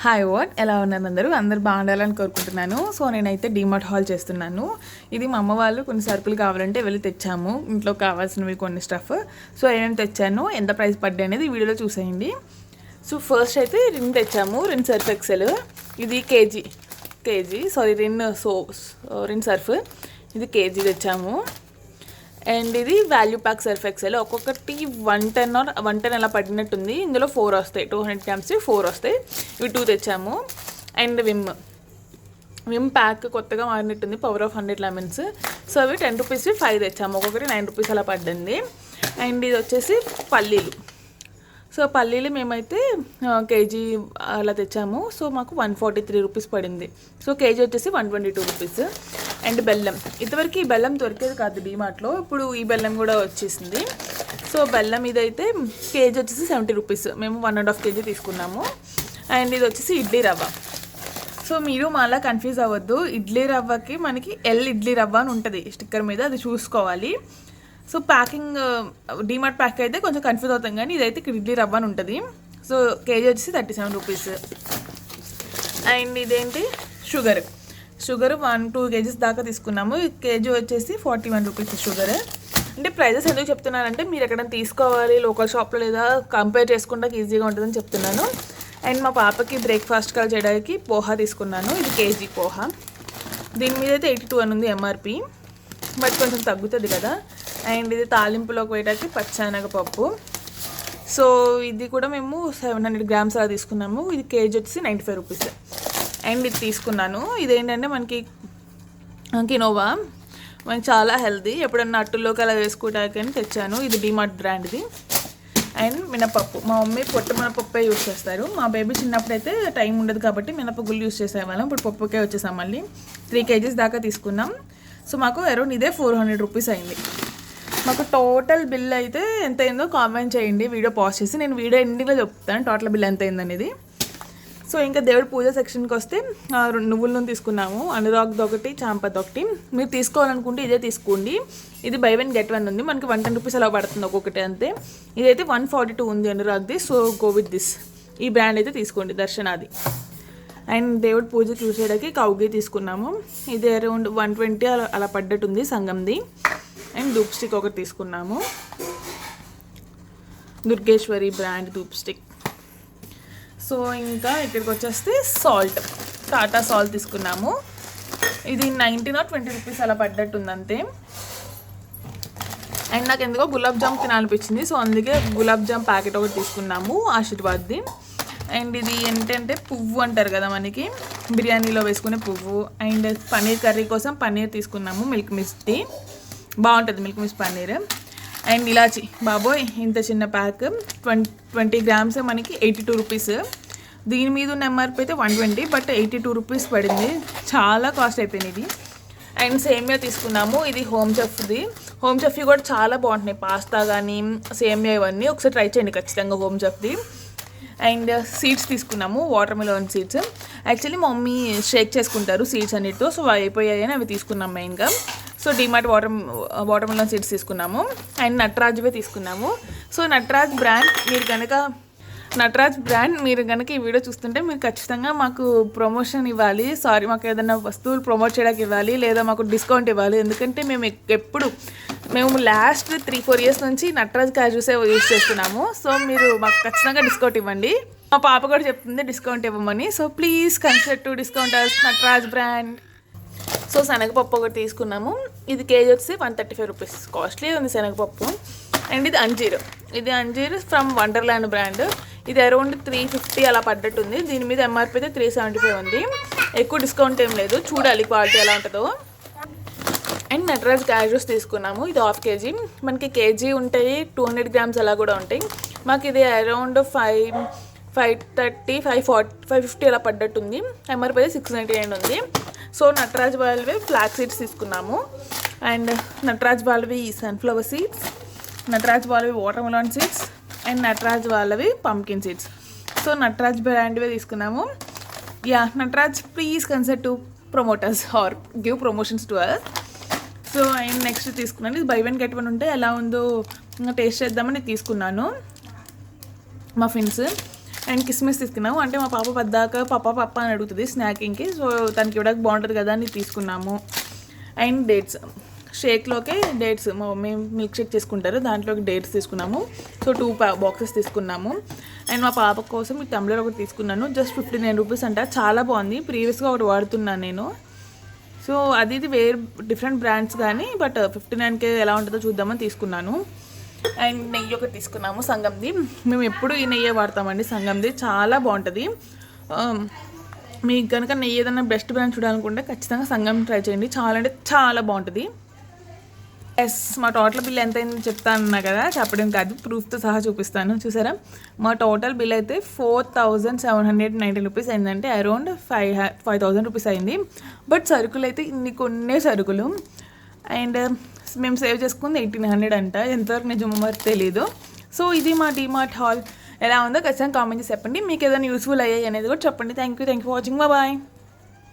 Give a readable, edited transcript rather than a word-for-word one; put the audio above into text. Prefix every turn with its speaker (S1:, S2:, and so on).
S1: Hi ఎలా ఉన్నారు అందరూ బాగుండాలని కోరుకుంటున్నాను. సో నేనైతే డీమార్ట్ హాల్ చేస్తున్నాను. ఇది మా అమ్మ వాళ్ళు కొన్ని సరుకులు కావాలంటే వెళ్ళి తెచ్చాము. ఇంట్లో కావాల్సినవి కొన్ని స్టఫ్. సో ఏమేమి తెచ్చాను, ఎంత ప్రైస్ పడ్డా అనేది వీడియోలో చూసేయండి. సో ఫస్ట్ అయితే రిన్ తెచ్చాము. Rin surf excel. ఇది కేజీ రిన్ సర్ఫ్ ఇది కేజీ తెచ్చాము. అండ్ ఇది వాల్యూ ప్యాక్ సర్ఫ్ ఎక్సెల్. ఒక్కొక్కటి 110 అలా పడినట్టుంది. ఇందులో 4 వస్తాయి, 200 grams 4 వస్తాయి. ఇవి 2 తెచ్చాము. అండ్ విమ్ ప్యాక్ కొత్తగా మారినట్టుంది, పవర్ ఆఫ్ 100 lemons. సో అవి 10 rupees 5 తెచ్చాము. ఒక్కొక్కటి 9 rupees అలా పడ్డింది. అండ్ ఇది వచ్చేసి పల్లీలు. సో పల్లీలు మేమైతే కేజీ అలా తెచ్చాము. సో మాకు 143 rupees పడింది. సో కేజీ వచ్చేసి 122 rupees. అండ్ బెల్లం, ఇంతవరకు ఈ బెల్లం దొరికేది కాదు డీమార్ట్లో, ఇప్పుడు ఈ బెల్లం కూడా వచ్చేసింది. సో బెల్లం ఇదైతే కేజీ వచ్చేసి 70 rupees. మేము 1.5 kg తీసుకున్నాము. అండ్ ఇది వచ్చేసి ఇడ్లీ రవ్వ. సో మీరు మళ్ళీ కన్ఫ్యూజ్ అవ్వద్దు, ఇడ్లీ రవ్వకి మనకి ఇడ్లీ రవ్వ అని ఉంటుంది స్టిక్కర్ మీద, అది చూసుకోవాలి. సో ప్యాకింగ్ డీమార్ట్ ప్యాక్ అయితే కొంచెం కన్ఫ్యూజ్ అవుతాం, కానీ ఇదైతే ఇడ్లీ రవ్వ అని ఉంటుంది. సో కేజీ వచ్చేసి 37 rupees. అండ్ ఇదేంటి షుగర్ 1-2 kgs దాకా తీసుకున్నాము. కేజీ వచ్చేసి 41 rupees షుగర్. అంటే ప్రైజెస్ ఎందుకు చెప్తున్నానంటే మీరు ఎక్కడైనా తీసుకోవాలి లోకల్ షాప్లో లేదా కంపేర్ చేసుకుంటే ఈజీగా ఉంటుందని చెప్తున్నాను. అండ్ మా పాపకి బ్రేక్ఫాస్ట్ కాల్ చేయడానికి పోహా తీసుకున్నాను. ఇది కేజీ పోహా. దీని మీద అయితే 82 అని ఉంది ఎంఆర్పి, బట్ కొంచెం తగ్గుతుంది కదా. అండ్ ఇది తాలింపులోకి వేయడానికి పచ్చానగపప్పు. సో ఇది కూడా మేము 700 grams అలా తీసుకున్నాము. ఇది కేజీ వచ్చేసి 95 rupees. అండ్ ఇది తీసుకున్నాను. ఇదేంటంటే మనకి కినోవా, మనకి చాలా హెల్తీ, ఎప్పుడన్నా అట్టుల్లోకి అలా వేసుకోవడానికి అని తెచ్చాను. ఇది డీమార్ట్ బ్రాండ్ది. అండ్ మినపప్పు, మా మమ్మీ పొట్టు మినపప్పే యూస్ చేస్తారు. మా బేబీ చిన్నప్పుడైతే టైం ఉండదు కాబట్టి మినపగుళ్ళు యూస్ చేసేవాళ్ళం. ఇప్పుడు పప్పుకే వచ్చేసాం. మళ్ళీ 3 kgs దాకా తీసుకున్నాం. సో మాకు అరౌండ్ ఇదే 400 rupees అయింది. మాకు టోటల్ బిల్ అయితే ఎంత అయిందో కామెంట్ చేయండి. వీడియో పాజ్ చేసి నేను వీడియో ఎండింగ్లో చెప్తాను టోటల్ బిల్ ఎంత అయిందనేది. సో ఇంకా దేవుడి పూజ సెక్షన్కి వస్తే నువ్వుల నూనె తీసుకున్నాము. అనురాగ్ది ఒకటి, చాంపతి ఒకటి. మీరు తీసుకోవాలనుకుంటే ఇదే తీసుకోండి. ఇది బై 1 get 1 ఉంది. మనకి 110 rupees అలా పడుతుంది ఒక్కొక్కటి అంతే. ఇదైతే 142 ఉంది అనురాగ్ది. So go with this. ఈ బ్రాండ్ అయితే తీసుకోండి, దర్శనాది. అండ్ దేవుడి పూజ చూసేయడానికి కౌగి తీసుకున్నాము. ఇది అరౌండ్ 120 అలా పడ్డట్టుంది సంగంది. అండ్ ధూప్ స్టిక్ ఒకటి తీసుకున్నాము, Durgeshwari brand dhoop stick. So ఇంకా ఇక్కడికి వచ్చేస్తే సాల్ట్, టాటా సాల్ట్ తీసుకున్నాము. ఇది 19 or 20 rupees అలా పడ్డట్టుంది అంతే. అండ్ నాకు ఎందుకో గులాబ్ జామ్ తినాలనిపించింది. సో అందుకే గులాబ్ జామ్ ప్యాకెట్ ఒకటి తీసుకున్నాము, ఆశీర్వాద్ది. అండ్ ఇది ఏంటంటే పువ్వు అంటారు కదా మనకి బిర్యానీలో వేసుకునే పువ్వు. అండ్ పన్నీర్ కర్రీ కోసం పన్నీర్ తీసుకున్నాము, మిల్క్ మిస్ట్ బాగుంటుంది, మిల్క్ మిస్ట్ పన్నీర్. అండ్ ఇలాచి, బాబోయ్ ఇంత చిన్న ప్యాక్ 20 grams మనకి 82 rupees. దీని మీద ఉన్న ఎంఆర్పి అయితే 120, బట్ 82 rupees పడింది. చాలా కాస్ట్ అయిపోయింది ఇది. అండ్ సేమియా తీసుకున్నాము. ఇది హోమ్ చెఫ్ది. హోమ్ చెఫ్వి కూడా చాలా బాగుంటున్నాయి, పాస్తా కానీ సేమియా ఇవన్నీ ఒకసారి ట్రై చేయండి ఖచ్చితంగా హోమ్ చెఫ్ది. అండ్ సీడ్స్ తీసుకున్నాము, వాటర్ మిలన్ సీడ్స్. యాక్చువల్లీ మా మమ్మీ షేక్ చేసుకుంటారు సీడ్స్ అన్నిటితో, సో అయిపోయాయి అని అవి తీసుకున్నాం మెయిన్గా. So DMart water melon seeds తీసుకున్నాము. అండ్ నటరాజ్వే తీసుకున్నాము. సో నటరాజ్ బ్రాండ్ మీరు కనుక ఈ వీడియో చూస్తుంటే మీరు ఖచ్చితంగా మాకు ప్రమోషన్ ఇవ్వాలి. మాకు ఏదైనా వస్తువులు ప్రమోట్ చేయడానికి ఇవ్వాలి, లేదా మాకు డిస్కౌంట్ ఇవ్వాలి. ఎందుకంటే మేము లాస్ట్ 3-4 years నుంచి నటరాజ్ క్యాజుసే యూజ్ చేస్తున్నాము. సో మీరు మాకు ఖచ్చితంగా డిస్కౌంట్ ఇవ్వండి. మా పాప కూడా చెప్తుంది డిస్కౌంట్ ఇవ్వమని. So please consider to discount Nataraj brand. So శనగపప్పు ఒకటి తీసుకున్నాము. ఇది కేజీ వచ్చి 135 rupees. కాస్ట్లీ ఉంది శనగపప్పు. అండ్ ఇది అంజీర్ ఫ్రమ్ వండర్ల్యాండ్ బ్రాండ్. ఇది అరౌండ్ 350 అలా పడ్డట్టుంది. దీని మీద ఎంఆర్పి అయితే 375 ఉంది. ఎక్కువ డిస్కౌంట్ ఏం లేదు, చూడాలి క్వాలిటీ ఎలా ఉంటుందో. అండ్ నటరాజ్ క్యాజూస్ తీసుకున్నాము. ఇది 1/2 kg. మనకి కేజీ ఉంటాయి, 200 grams అలా కూడా ఉంటాయి. మాకు ఇది అరౌండ్ 530, 550 అలా పడ్డట్టుంది. ఎంఆర్పి అయితే 699 ఉంది. సో నటరాజ్ వాళ్ళవి ఫ్లాక్ సీడ్స్ తీసుకున్నాము. అండ్ నటరాజ్ వాళ్ళవి సన్ఫ్లవర్ సీడ్స్, నటరాజ్ వాళ్ళవి watermelon seeds, and Nataraj వాళ్ళవి పంకిన్ సీడ్స్. సో నటరాజ్ బ్రాండ్వే తీసుకున్నాము. Nataraj please consider to promoters or give promotions to us. So and next తీసుకున్నాను, ఇది బై 1 get 1 ఉంటే ఎలా ఉందో టేస్ట్ చేద్దామని తీసుకున్నాను. మఫిన్స్ అండ్ కిస్మిస్ తీసుకున్నాము. అంటే మా పాప పద్దాక పప్ప అని అడుగుతుంది స్నాకింగ్కి, సో తనకి ఇవ్వడానికి బాగుంటుంది కదా అని తీసుకున్నాము. అండ్ డేట్స్, షేక్లోకి డేట్స్ మా మమ్మీ మిల్క్ షేక్ చేసుకుంటారు, దాంట్లోకి డేట్స్ తీసుకున్నాము. సో 2 బాక్సెస్ తీసుకున్నాము. అండ్ మా పాప కోసం ఈ టంబ్లర్ ఒకటి తీసుకున్నాను. జస్ట్ 59 రూపీస్ అంట, చాలా బాగుంది. ప్రీవియస్గా ఒకటి వాడుతున్నాను నేను. సో అది వేరే డిఫరెంట్ బ్రాండ్స్ కానీ, బట్ 59కే ఎలా ఉంటుందో చూద్దామని తీసుకున్నాను. అండ్ నెయ్యి ఒకటి తీసుకున్నాము సంగంది. మేము ఎప్పుడు ఈ నెయ్యి వాడతామండి, సంగంది చాలా బాగుంటుంది. మీకు కనుక నెయ్యి ఏదైనా బెస్ట్ బ్రాండ్ చూడాలనుకుంటే ఖచ్చితంగా సంగం ట్రై చేయండి, చాలా అంటే చాలా బాగుంటుంది. మా టోటల్ బిల్ ఎంత అయింది చెప్తాను కదా, చెప్పడం కాదు ప్రూఫ్తో సహా చూపిస్తాను. చూసారా, మా టోటల్ బిల్ అయితే 4790 రూపీస్ అయిందంటే అరౌండ్ 5000 రూపీస్ అయింది. బట్ సరుకులు అయితే కొన్ని సరుకులు. అండ్ మేము సేవ్ చేసుకుంది 1800 అంట, ఎంతవరకు నిజమో మరి తెలీదు. సో ఇది మా డిమార్ట్ హాల్ ఎలా ఉందో ఖచ్చితంగా కామెంట్ చేసి చెప్పండి. మీకు ఏదైనా యూస్ఫుల్ అయ్యాయి అనేది కూడా చెప్పండి. Thank you for watching, bye.